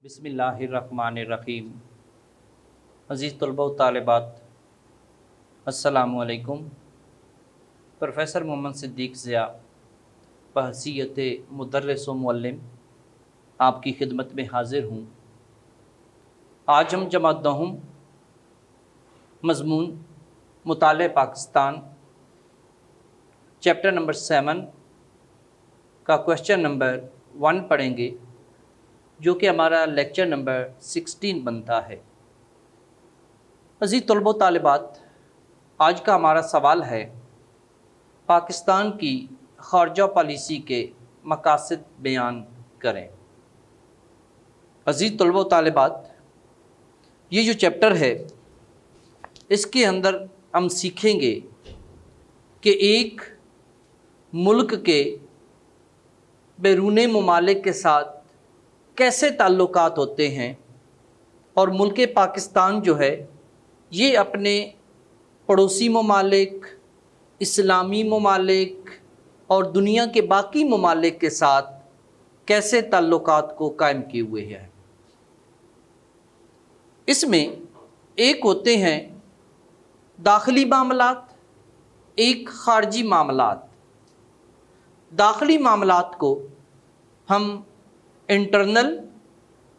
بسم اللہ الرحمن الرحیم۔ عزیز طلبہ و طالبات، السلام علیکم۔ پروفیسر محمد صدیق ضیاء بحیثیت مدرس و معلم آپ کی خدمت میں حاضر ہوں۔ آج ہم جماعت دہم مضمون مطالعہ پاکستان چیپٹر نمبر 7 کا کویشچن نمبر 1 پڑھیں گے، جو کہ ہمارا لیکچر نمبر 16 بنتا ہے۔ عزیز طلبہ و طالبات، آج کا ہمارا سوال ہے پاکستان کی خارجہ پالیسی کے مقاصد بیان کریں۔ عزیز طلبہ و طالبات، یہ جو چیپٹر ہے اس کے اندر ہم سیکھیں گے کہ ایک ملک کے بیرون ممالک کے ساتھ کیسے تعلقات ہوتے ہیں، اور ملک پاکستان جو ہے یہ اپنے پڑوسی ممالک، اسلامی ممالک اور دنیا کے باقی ممالک کے ساتھ کیسے تعلقات کو قائم کیے ہوئے ہیں۔ اس میں ایک ہوتے ہیں داخلی معاملات، ایک خارجی معاملات۔ داخلی معاملات کو ہم انٹرنل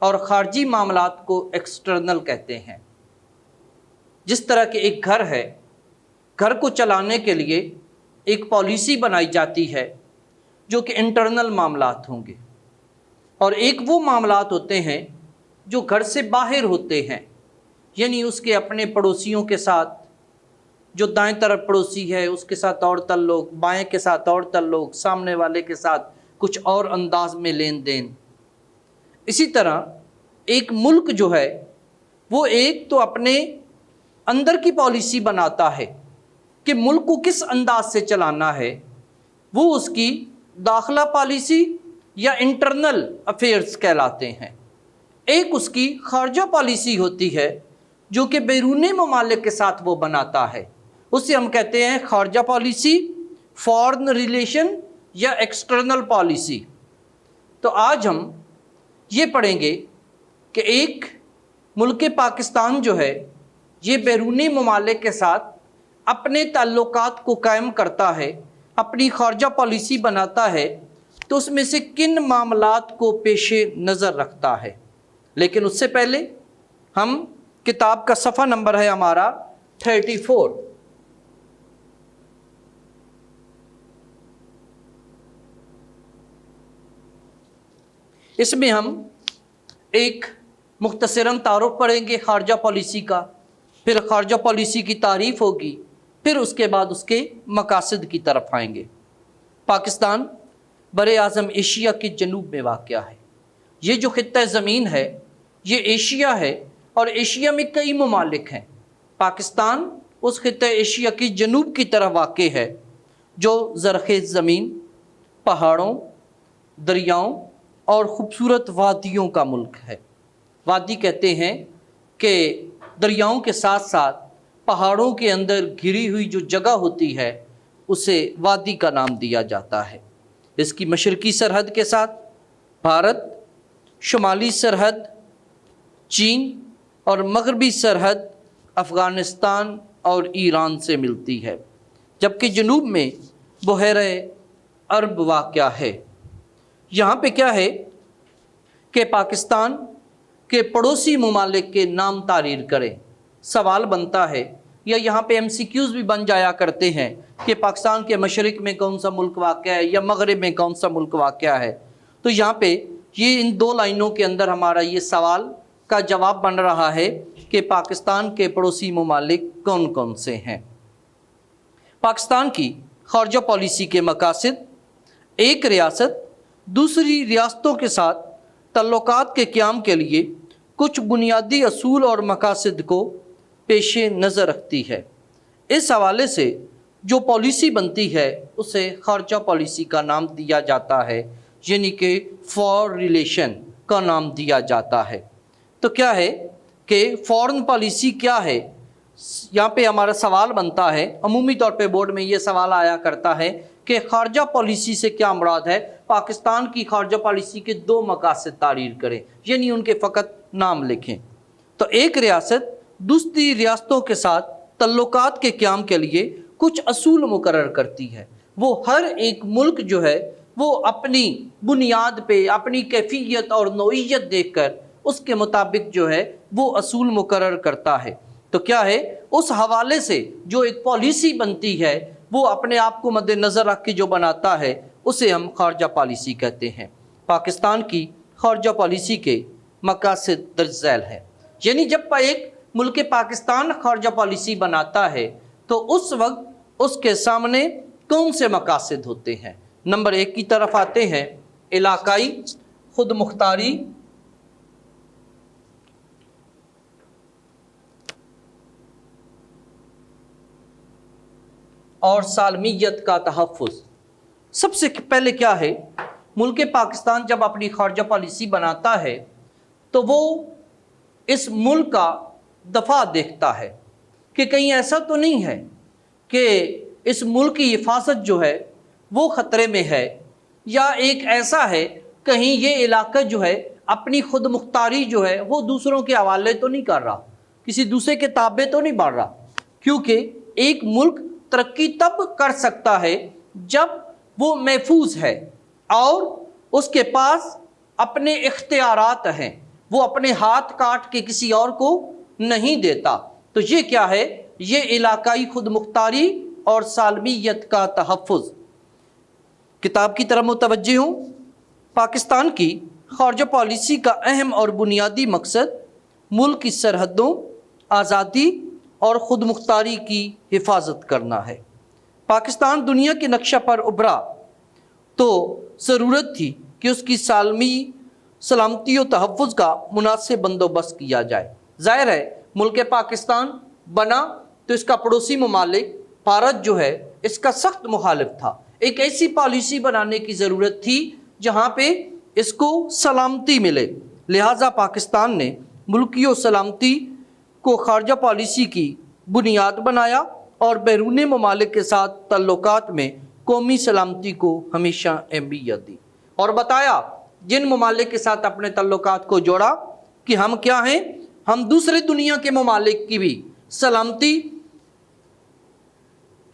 اور خارجی معاملات کو ایکسٹرنل کہتے ہیں۔ جس طرح کہ ایک گھر ہے، گھر کو چلانے کے لیے ایک پالیسی بنائی جاتی ہے جو کہ انٹرنل معاملات ہوں گے، اور ایک وہ معاملات ہوتے ہیں جو گھر سے باہر ہوتے ہیں، یعنی اس کے اپنے پڑوسیوں کے ساتھ، جو دائیں طرف پڑوسی ہے اس کے ساتھ اور تعلق، بائیں کے ساتھ اور تعلق، سامنے والے کے ساتھ کچھ اور انداز میں لین دین۔ اسی طرح ایک ملک جو ہے وہ ایک تو اپنے اندر کی پالیسی بناتا ہے کہ ملک کو کس انداز سے چلانا ہے، وہ اس کی داخلہ پالیسی یا انٹرنل افیئرز کہلاتے ہیں۔ ایک اس کی خارجہ پالیسی ہوتی ہے جو کہ بیرون ممالک کے ساتھ وہ بناتا ہے، اسے ہم کہتے ہیں خارجہ پالیسی، فارن ریلیشن یا ایکسٹرنل پالیسی۔ تو آج ہم یہ پڑھیں گے کہ ایک ملک پاکستان جو ہے یہ بیرونی ممالک کے ساتھ اپنے تعلقات کو قائم کرتا ہے، اپنی خارجہ پالیسی بناتا ہے، تو اس میں سے کن معاملات کو پیش نظر رکھتا ہے۔ لیکن اس سے پہلے ہم کتاب کا صفحہ نمبر ہے ہمارا 34۔ اس میں ہم ایک مختصراً تعارف پڑھیں گے خارجہ پالیسی کا، پھر خارجہ پالیسی کی تعریف ہوگی، پھر اس کے بعد اس کے مقاصد کی طرف آئیں گے۔ پاکستان بر اعظم ایشیا کے جنوب میں واقع ہے۔ یہ جو خطہ زمین ہے یہ ایشیا ہے، اور ایشیا میں کئی ممالک ہیں۔ پاکستان اس خطہ ایشیا کی جنوب کی طرف واقع ہے جو زرخیز زمین، پہاڑوں، دریاؤں اور خوبصورت وادیوں کا ملک ہے۔ وادی کہتے ہیں کہ دریاؤں کے ساتھ ساتھ پہاڑوں کے اندر گھری ہوئی جو جگہ ہوتی ہے اسے وادی کا نام دیا جاتا ہے۔ اس کی مشرقی سرحد کے ساتھ بھارت، شمالی سرحد چین اور مغربی سرحد افغانستان اور ایران سے ملتی ہے، جبکہ جنوب میں بحیرہ عرب واقع ہے۔ یہاں پہ کیا ہے کہ پاکستان کے پڑوسی ممالک کے نام تعریر کریں۔ سوال بنتا ہے، یا یہاں پہ MCQs بھی بن جایا کرتے ہیں کہ پاکستان کے مشرق میں کون سا ملک واقع ہے یا مغرب میں کون سا ملک واقع ہے۔ تو یہاں پہ یہ ان دو لائنوں کے اندر ہمارا یہ سوال کا جواب بن رہا ہے کہ پاکستان کے پڑوسی ممالک کون کون سے ہیں۔ پاکستان کی خارجہ پالیسی کے مقاصد: ایک ریاست دوسری ریاستوں کے ساتھ تعلقات کے قیام کے لیے کچھ بنیادی اصول اور مقاصد کو پیش نظر رکھتی ہے۔ اس حوالے سے جو پالیسی بنتی ہے اسے خارجہ پالیسی کا نام دیا جاتا ہے، یعنی کہ فارن ریلیشن کا نام دیا جاتا ہے۔ تو کیا ہے کہ فارن پالیسی کیا ہے؟ یہاں پہ ہمارا سوال بنتا ہے، عمومی طور پہ بورڈ میں یہ سوال آیا کرتا ہے کہ خارجہ پالیسی سے کیا مراد ہے، پاکستان کی خارجہ پالیسی کے دو مقاصد تعبیر کریں، یعنی ان کے فقط نام لکھیں۔ تو ایک ریاست دوسری ریاستوں کے ساتھ تعلقات کے قیام کے لیے کچھ اصول مقرر کرتی ہے۔ وہ ہر ایک ملک جو ہے وہ اپنی بنیاد پہ اپنی کیفیت اور نوعیت دیکھ کر اس کے مطابق جو ہے وہ اصول مقرر کرتا ہے۔ تو کیا ہے، اس حوالے سے جو ایک پالیسی بنتی ہے وہ اپنے آپ کو مد نظر رکھ کے جو بناتا ہے اسے ہم خارجہ پالیسی کہتے ہیں۔ پاکستان کی خارجہ پالیسی کے مقاصد درج ذیل ہے، یعنی جب ایک ملک پاکستان خارجہ پالیسی بناتا ہے تو اس وقت اس کے سامنے کون سے مقاصد ہوتے ہیں۔ نمبر 1 کی طرف آتے ہیں، علاقائی خود مختاری اور سالمیت کا تحفظ۔ سب سے پہلے کیا ہے، ملک پاکستان جب اپنی خارجہ پالیسی بناتا ہے تو وہ اس ملک کا دفاع دیکھتا ہے کہ کہیں ایسا تو نہیں ہے کہ اس ملک کی حفاظت جو ہے وہ خطرے میں ہے، یا ایک ایسا ہے کہیں یہ علاقہ جو ہے اپنی خود مختاری جو ہے وہ دوسروں کے حوالے تو نہیں کر رہا، کسی دوسرے کے تابع تو نہیں بڑھ رہا۔ کیونکہ ایک ملک ترقی تب کر سکتا ہے جب وہ محفوظ ہے اور اس کے پاس اپنے اختیارات ہیں، وہ اپنے ہاتھ کاٹ کے کسی اور کو نہیں دیتا۔ تو یہ کیا ہے، یہ علاقائی خود مختاری اور سالمیت کا تحفظ۔ کتاب کی طرف متوجہ ہوں۔ پاکستان کی خارجہ پالیسی کا اہم اور بنیادی مقصد ملک کی سرحدوں، آزادی اور خود مختاری کی حفاظت کرنا ہے۔ پاکستان دنیا کے نقشہ پر ابھرا تو ضرورت تھی کہ اس کی سلامتی و تحفظ کا مناسب بندوبست کیا جائے۔ ظاہر ہے ملک پاکستان بنا تو اس کا پڑوسی ممالک بھارت جو ہے اس کا سخت مخالف تھا۔ ایک ایسی پالیسی بنانے کی ضرورت تھی جہاں پہ اس کو سلامتی ملے، لہٰذا پاکستان نے ملکی و سلامتی کو خارجہ پالیسی کی بنیاد بنایا اور بیرون ممالک کے ساتھ تعلقات میں قومی سلامتی کو ہمیشہ اہمیت دی، اور بتایا جن ممالک کے ساتھ اپنے تعلقات کو جوڑا کہ ہم کیا ہیں، ہم دوسرے دنیا کے ممالک کی بھی سلامتی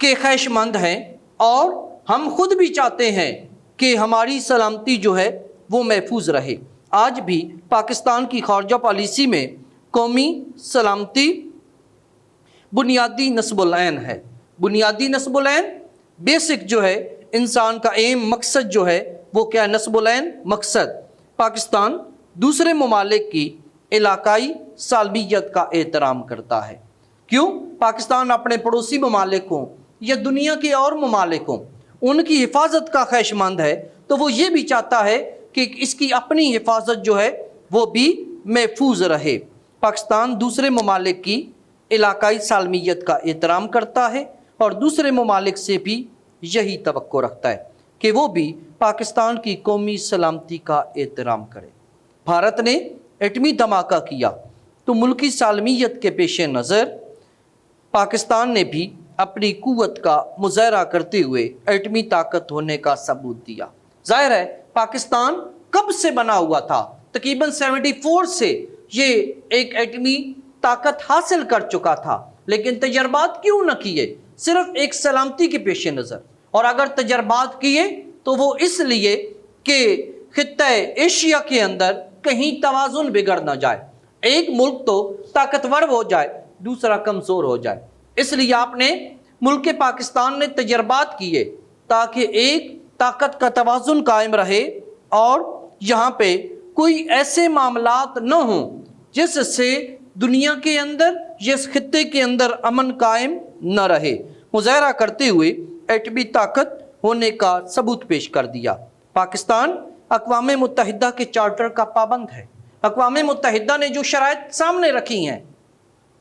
کے خواہش مند ہیں اور ہم خود بھی چاہتے ہیں کہ ہماری سلامتی جو ہے وہ محفوظ رہے۔ آج بھی پاکستان کی خارجہ پالیسی میں قومی سلامتی بنیادی نصب العین ہے۔ بنیادی نصب العین بیسک جو ہے انسان کا ایم مقصد جو ہے وہ کیا ہے، نصب العین مقصد۔ پاکستان دوسرے ممالک کی علاقائی سالمیت کا احترام کرتا ہے۔ کیوں؟ پاکستان اپنے پڑوسی ممالکوں یا دنیا کے اور ممالکوں ان کی حفاظت کا خواہش مند ہے، تو وہ یہ بھی چاہتا ہے کہ اس کی اپنی حفاظت جو ہے وہ بھی محفوظ رہے۔ پاکستان دوسرے ممالک کی علاقائی سالمیت کا احترام کرتا ہے اور دوسرے ممالک سے بھی یہی توقع رکھتا ہے کہ وہ بھی پاکستان کی قومی سلامتی کا احترام کرے۔ بھارت نے ایٹمی دھماکہ کیا تو ملکی سالمیت کے پیش نظر پاکستان نے بھی اپنی قوت کا مظاہرہ کرتے ہوئے ایٹمی طاقت ہونے کا ثبوت دیا۔ ظاہر ہے پاکستان کب سے بنا ہوا تھا، تقریباً 74 سے یہ ایک ایٹمی طاقت حاصل کر چکا تھا، لیکن تجربات کیوں نہ کیے؟ صرف ایک سلامتی کے پیش نظر، اور اگر تجربات کیے تو وہ اس لیے کہ خطہ ایشیا کے اندر کہیں توازن بگڑ نہ جائے، ایک ملک تو طاقتور ہو جائے دوسرا کمزور ہو جائے۔ اس لیے آپ نے ملک پاکستان نے تجربات کیے تاکہ ایک طاقت کا توازن قائم رہے اور یہاں پہ کوئی ایسے معاملات نہ ہوں جس سے دنیا کے اندر اس خطے کے اندر امن قائم نہ رہے۔ مظاہرہ کرتے ہوئے ایٹمی طاقت ہونے کا ثبوت پیش کر دیا۔ پاکستان اقوام متحدہ کے چارٹر کا پابند ہے۔ اقوام متحدہ نے جو شرائط سامنے رکھی ہیں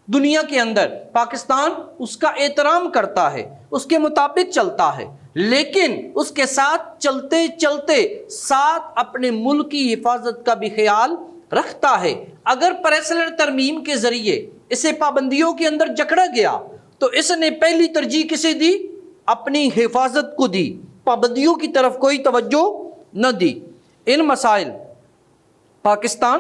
دنیا کے اندر، پاکستان اس کا احترام کرتا ہے، اس کے مطابق چلتا ہے، لیکن اس کے ساتھ چلتے چلتے ساتھ اپنے ملک کی حفاظت کا بھی خیال رکھتا ہے۔ اگر پریسلر ترمیم کے ذریعے اسے پابندیوں کے اندر جکڑا گیا تو اس نے پہلی ترجیح کسے دی؟ اپنی حفاظت کو دی۔ पाबंदियों की तरफ कोई तवज्जो न दी। इन मसाइल पाकिस्तान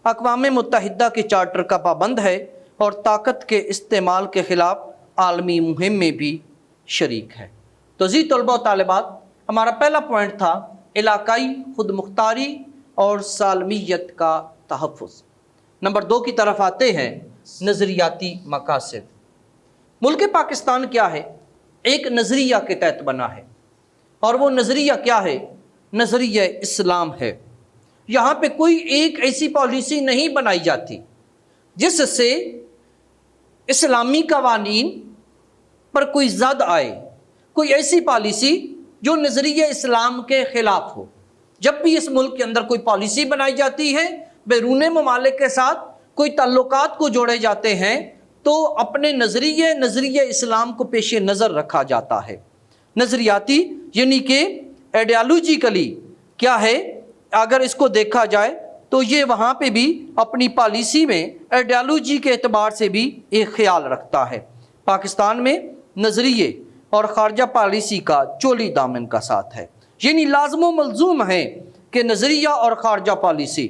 अक़वाम मुत्तहिदा के चार्टर का पाबंद है और ताकत के इस्तेमाल के ख़िलाफ़ आलमी मुहिम में भी शरीक है। तो जी तलबा व तालिबात, हमारा पहला पॉइंट था इलाकाई खुद मुख्तारी और सालमियत का तहफ़्फ़ुज़। नंबर 2 की तरफ आते हैं, नज़रियाती मकासद। मुल्क पाकिस्तान क्या है? एक नज़रिया के तहत बना है, और वो नज़रिया क्या है? नज़रिया इस्लाम है। यहाँ पे कोई एक ऐसी पॉलिसी नहीं बनाई जाती जिससे इस्लामी कवानीन पर कोई ज़द आए, कोई ऐसी पॉलिसी जो नज़रिया इस्लाम के ख़िलाफ़ हो। जब भी इस मुल्क के अंदर कोई पॉलिसी बनाई जाती है, बैरून ममालिक के साथ कोई ताल्लुकात को जोड़े जाते हैं, तो अपने नज़रिया इस्लाम को पेश नज़र रखा जाता है। नज़रियाती यानी कि आइडियालॉजिकली क्या है, अगर इसको देखा जाए तो ये वहाँ पे भी अपनी पॉलिसी में आइडियालॉजी के एतबार से भी एक ख्याल रखता है। पाकिस्तान में नज़रिए और ख़ारजा पॉलिसी का चोली दामन का साथ है, यानी लाज़िम मलज़ूम है कि नज़रिया और ख़ारजा पॉलिसी।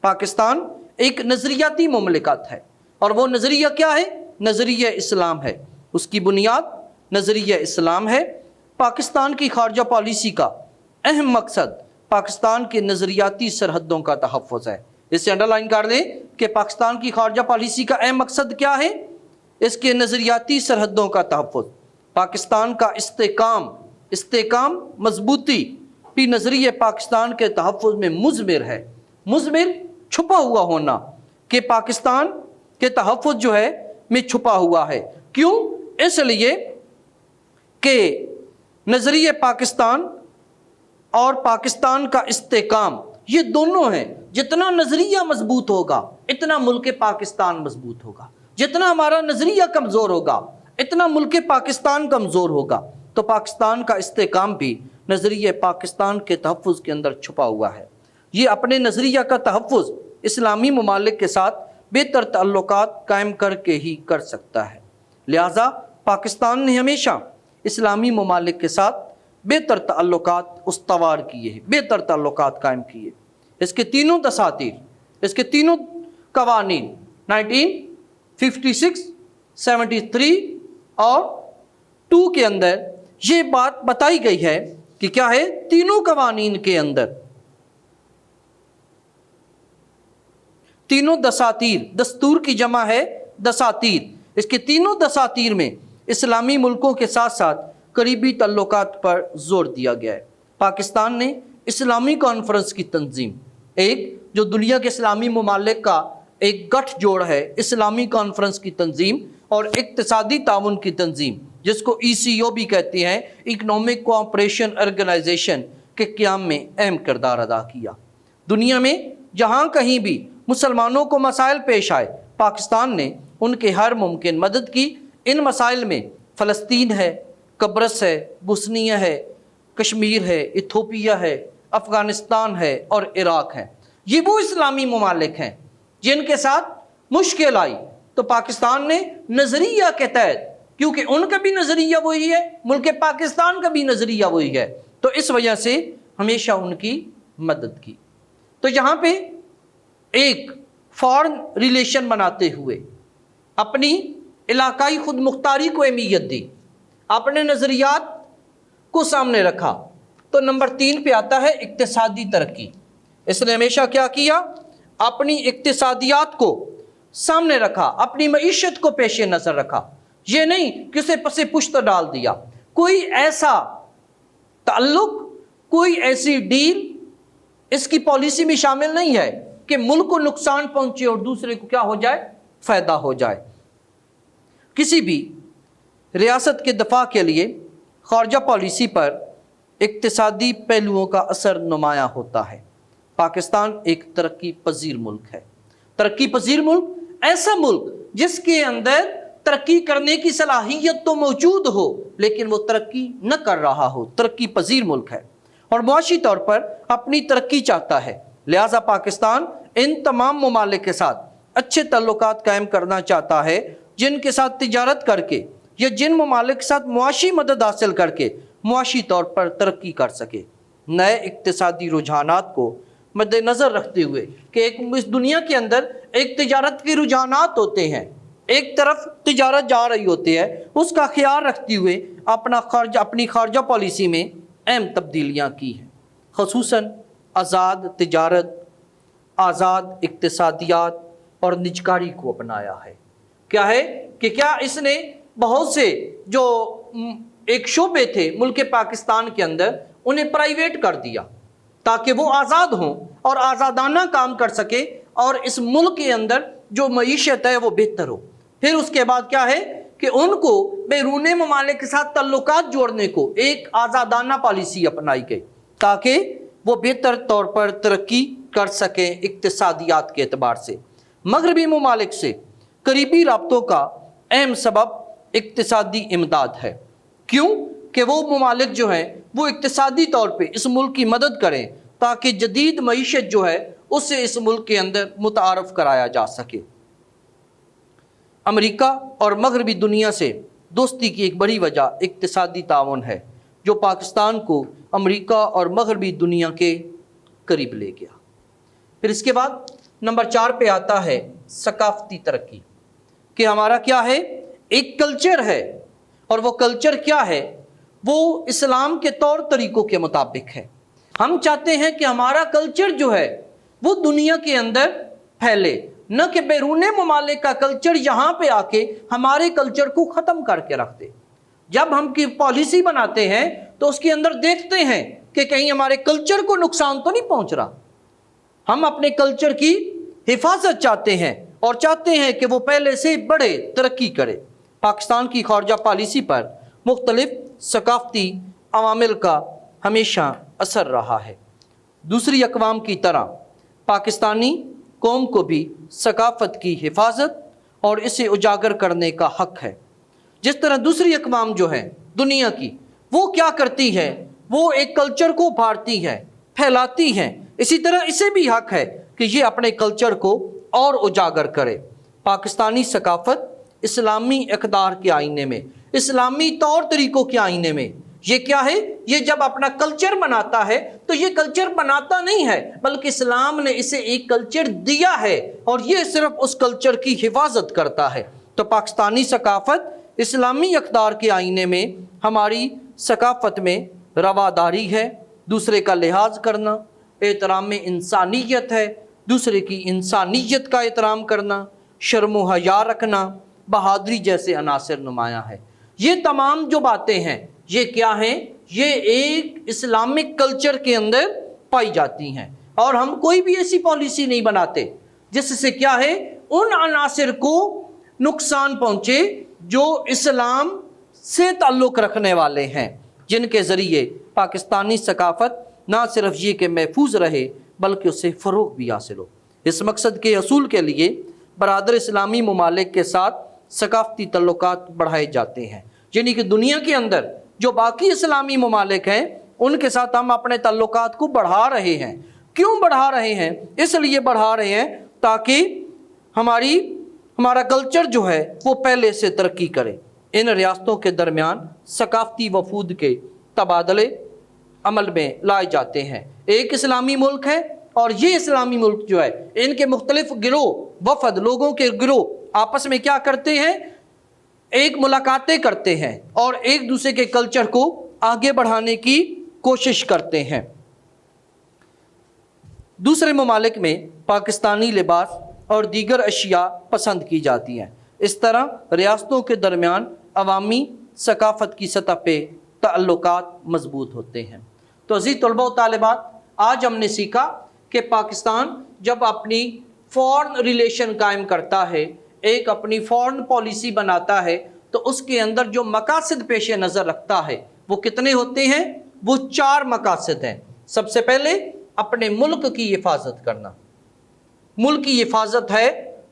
पाकिस्तान एक नज़रियाती मुमलिकत है, और वो नज़रिया क्या है? नज़रिया इस्लाम है। उसकी बुनियाद नज़रिया इस्लाम है। पाकिस्तान की ख़ारजा पॉलिसी का अहम मकसद पाकिस्तान के नज़रियाती सरहदों का तहफ़्फ़ुज़ है। इसे अंडरलाइन कर दें कि पाकिस्तान की ख़ारजा पॉलिसी का अहम मकसद क्या है? इसके नज़रियाती सरहदों का तहफ़्फ़ुज़। पाकिस्तान का इस्तेकाम मजबूती भी नज़रिए पाकिस्तान के तहफ़्फ़ुज़ में मुज़मिर है। मुज़मिर छुपा हुआ होना कि पाकिस्तान के तहफ़्फ़ुज़ जो है में छुपा हुआ है। क्यों? इसलिए कि नज़रिए पाकिस्तान और पाकिस्तान का इस्तेकाम ये दोनों हैं। जितना नज़रिया मजबूत होगा इतना मुल्क पाकिस्तान मजबूत होगा, जितना हमारा नज़रिया कमज़ोर होगा इतना मुल्क पाकिस्तान कमज़ोर होगा। तो पाकिस्तान का इस्तेकाम भी नज़रिया पाकिस्तान के तहफ़्फ़ुज़ के अंदर छुपा हुआ है। ये अपने नज़रिया का तहफ़्फ़ुज़ इस्लामी ममालिक के साथ बेहतर ताल्लुकात कायम करके ही कर सकता है। लिहाजा पाकिस्तान ने हमेशा इस्लामी ममालिक के साथ बेहतर ताल्लुकात उस्तवार किए हैं, बेहतर ताल्लुकात कायम किए। इसके तीनों दसातीर, इसके तीनों कवानीन 1956, 73 और 2 के अंदर ये बात बताई गई है कि क्या है? तीनों कवानीन के अंदर, तीनों दसातीर, दस्तूर की जमा है दसातीर, इसके तीनों दसातीर में इस्लामी मुल्कों के साथ साथ करीबी तल्लुकात पर जोर दिया गया है। पाकिस्तान ने इस्लामी कॉन्फ्रेंस की तंजीम, एक जो दुनिया के इस्लामी ममालिक का एक गठजोड़ है, इस्लामी कॉन्फ्रेंस की तंजीम और इक्तिसादी ताउन की तंजीम, जिसको ECO भी कहते हैं, इकनॉमिक कोऑपरेशन ऑर्गेनाइजेशन, के क़याम में अहम किरदार अदा किया। दुनिया में जहाँ कहीं भी मुसलमानों को मसाइल पेश आए, पाकिस्तान ने उनके हर मुमकिन मदद की। इन मसाइल में फ़लस्तीन है, कब्रस है, बोस्निया है, कश्मीर है, इथोपिया है, अफ़गानिस्तान है और इराक़ है। ये वो इस्लामी ममालिक हैं जिनके साथ मुश्किल आई तो पाकिस्तान ने नज़रिया के तहत, क्योंकि उनका भी नज़रिया वही है, मुल्क पाकिस्तान का भी नज़रिया वही है, तो इस वजह से हमेशा उनकी मदद की। तो यहाँ पे एक फॉरेन रिलेशन बनाते हुए अपनी इलाकाई खुद मुख्तारी को अहमियत दी, अपने नज़रियात को सामने रखा। तो नंबर 3 पे आता है इक्तिसादी तरक्की। इसने हमेशा क्या किया? अपनी इक्तिसादियात को सामने रखा, अपनी मईशत को पेश नज़र रखा। ये नहीं कि उसे पसे पुश्त डाल दिया। कोई ऐसा ताल्लुक, कोई ऐसी डील इसकी पॉलिसी में शामिल नहीं है कि मुल्क को नुकसान पहुंचे और दूसरे को क्या हो जाए? फ़ायदा हो जाए। किसी भी रियासत के दफा के लिए ख़ारजा पॉलिसी पर इक्तिसादी पहलुओं का असर नुमाया होता है। पाकिस्तान एक तरक्की पजीर मुल्क है। तरक्की पजीर मुल्क, ऐसा मुल्क जिसके अंदर तरक्की करने की सलाहियत तो मौजूद हो लेकिन वो तरक्की न कर रहा हो, तरक्की पजीर मुल्क है और मुआशी तौर पर अपनी तरक्की चाहता है। लिहाजा पाकिस्तान इन तमाम ममालिक के साथ अच्छे तल्लुकात कायम करना चाहता है जिनके साथ तिजारत करके या जिन ममालिक के साथ मुआशी मदद हासिल करके मुआशी तौर पर तरक्की कर सके। नए इक्तिसादी रुझानात को मद्देनज़र रखते हुए कि इस दुनिया के अंदर एक तिजारत के रुझानात होते हैं, एक तरफ तिजारत जा रही होती है, उसका ख्याल रखते हुए अपनी खारजा पॉलिसी में अहम तब्दीलियाँ की हैं। ख़ुसूसन आज़ाद तिजारत, आज़ाद इक्तिसादियात और निजकारी को अपनाया है। क्या है कि क्या इसने बहुत से जो एक शोबे थे मुल्क पाकिस्तान के अंदर उन्हें प्राइवेट कर दिया ताकि वो आज़ाद हों और आज़ादाना काम कर सके और इस मुल्क के अंदर जो मईशत है वो बेहतर हो। फिर उसके बाद क्या है कि उनको बैरून ममालिक के साथ तल्लुकात जोड़ने को एक आज़ादाना पॉलिसी अपनाई गई ताकि वो बेहतर तौर पर तरक्की कर सकें इक्तिसादियात के एतबार से। मगरबी ममालिक से करीबी राब्तों का अहम सबब इक्तिसादी इमदाद है। क्यों कि वो ममालिक जो हैं वो इक्तिसादी तौर पे इस मुल्क की मदद करें ताकि जदीद मईशत जो है उससे इस मुल्क के अंदर मुतारफ़ कराया जा सके। अमेरिका और मगरबी दुनिया से दोस्ती की एक बड़ी वजह इक्तिसादी ताउन है जो पाकिस्तान को अमेरिका और मगरबी दुनिया के करीब ले गया। फिर इसके बाद नंबर 4 पे आता है सकाफ़ती तरक्की, कि हमारा क्या है, एक कल्चर है और वो कल्चर क्या है, वो इस्लाम के तौर तरीक़ों के मुताबिक है। हम चाहते हैं कि हमारा कल्चर जो है वो दुनिया के अंदर फैले, न कि बैरून ममालिक का कल्चर यहाँ पे आके हमारे कल्चर को ख़त्म करके रख दे। जब हम की पॉलिसी बनाते हैं तो उसके अंदर देखते हैं कि कहीं हमारे कल्चर को नुकसान तो नहीं पहुँच रहा। हम अपने कल्चर की हिफाजत चाहते हैं और चाहते हैं कि वो पहले से बढ़े, तरक्की करे। पाकिस्तान की खारजा पॉलिसी पर मुख्तलिफ सकाफ़ती अवामिल का हमेशा असर रहा है। दूसरी अक़वाम की तरह पाकिस्तानी कौम को भी सकाफ़त की हिफाजत और इसे उजागर करने का हक़ है। जिस तरह दूसरी अक़वाम जो है दुनिया की, वो क्या करती है, वो एक कल्चर को उभारती है, फैलाती हैं, इसी तरह इसे भी हक़ है कि ये अपने कल्चर को और उजागर करे। पाकिस्तानी सकाफ़त इस्लामी इक़दार के आईने में, इस्लामी तौर तरीक़ों के आईने में ये क्या है, ये जब अपना कल्चर बनाता है तो ये कल्चर बनाता नहीं है बल्कि इस्लाम ने इसे एक कल्चर दिया है और ये सिर्फ उस कल्चर की हिफाजत करता है। तो पाकिस्तानी सकाफ़त इस्लामी इक़दार के आईने में हमारी सकाफ़त में रवादारी है, दूसरे का लिहाज करना, एहतराम इंसानियत है, दूसरे की इंसानियत का एहतराम करना, शर्म व हया रखना, बहादुरी जैसे अनासर नुमायाँ है। ये तमाम जो बातें हैं ये क्या हैं, ये एक इस्लामिक कल्चर के अंदर पाई जाती हैं और हम कोई भी ऐसी पॉलिसी नहीं बनाते जिससे क्या है उन अनासर को नुकसान पहुँचे जो इस्लाम से ताल्लुक़ रखने वाले हैं, जिनके ज़रिए पाकिस्तानी सकाफ़त ना सिर्फ ये कि महफूज रहे बल्कि उसे फ़रोग़ भी हासिल हो। इस मकसद के हसूल के लिए बरादर इस्लामी ममालिक के साथ सकाफ़ती तल्लुक़ात बढ़ाए जाते हैं, यानी कि दुनिया के अंदर जो बाकी इस्लामी ममालिक हैं उनके साथ हम अपने तल्लुक़ात को बढ़ा रहे हैं। क्यों बढ़ा रहे हैं? इसलिए बढ़ा रहे हैं ताकि हमारा कल्चर जो है वो पहले से तरक्की करे। इन रियासतों के दरमियान सकाफ़ती वफूद के तबादले अमल में लाए जाते हैं। एक इस्लामी मुल्क है और ये इस्लामी मुल्क जो है इनके मुख्तलिफ गिरोह वफद लोगों के गिरोह आपस में क्या करते हैं, एक मुलाकातें करते हैं और एक दूसरे के कल्चर को आगे बढ़ाने की कोशिश करते हैं। दूसरे ममालिक में पाकिस्तानी लिबास और दीगर अशिया पसंद की जाती हैं। इस तरह रियासतों के दरमियान अवामी सकाफ़त की सतह पे ताल्लुकात मजबूत होते हैं। तो अज़ीज़ तलबा व तालिबात, आज हमने सीखा कि पाकिस्तान जब अपनी फ़ॉरेन रिलेशन कायम करता है, एक अपनी फ़ॉरेन पॉलिसी बनाता है, तो उसके अंदर जो मकासद पेश नज़र रखता है वो कितने होते हैं? वो 4 मकासद हैं। सबसे पहले अपने मुल्क की हिफाजत करना, मुल्क की हिफाजत है,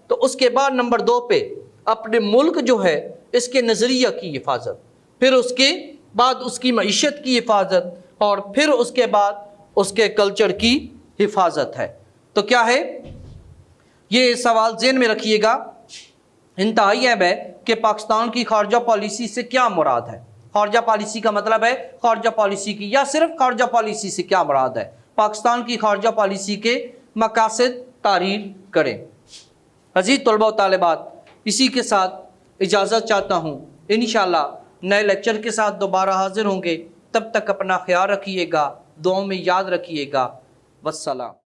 तो उसके बाद नंबर 2 पे अपने मुल्क जो है इसके नज़रिया की हिफाजत, फिर उसके बाद उसकी मईशत की हिफाजत और फिर उसके बाद उसके कल्चर की हिफाजत है। तो क्या है, ये सवाल ज़हन में रखिएगा, इंतहाई अहम है कि पाकिस्तान की खारजा पॉलिसी से क्या मुराद है। خارجہ پالیسی کا مطلب ہے خارجہ پالیسی کی، یا صرف خارجہ پالیسی سے کیا مراد ہے، پاکستان کی خارجہ پالیسی کے مقاصد تعریف کریں۔ عزیز طلبہ و طالبات، اسی کے ساتھ اجازت چاہتا ہوں، انشاءاللہ نئے لیکچر کے ساتھ دوبارہ حاضر ہوں گے۔ تب تک اپنا خیال رکھیے گا، دعاؤں میں یاد رکھیے گا۔ والسلام۔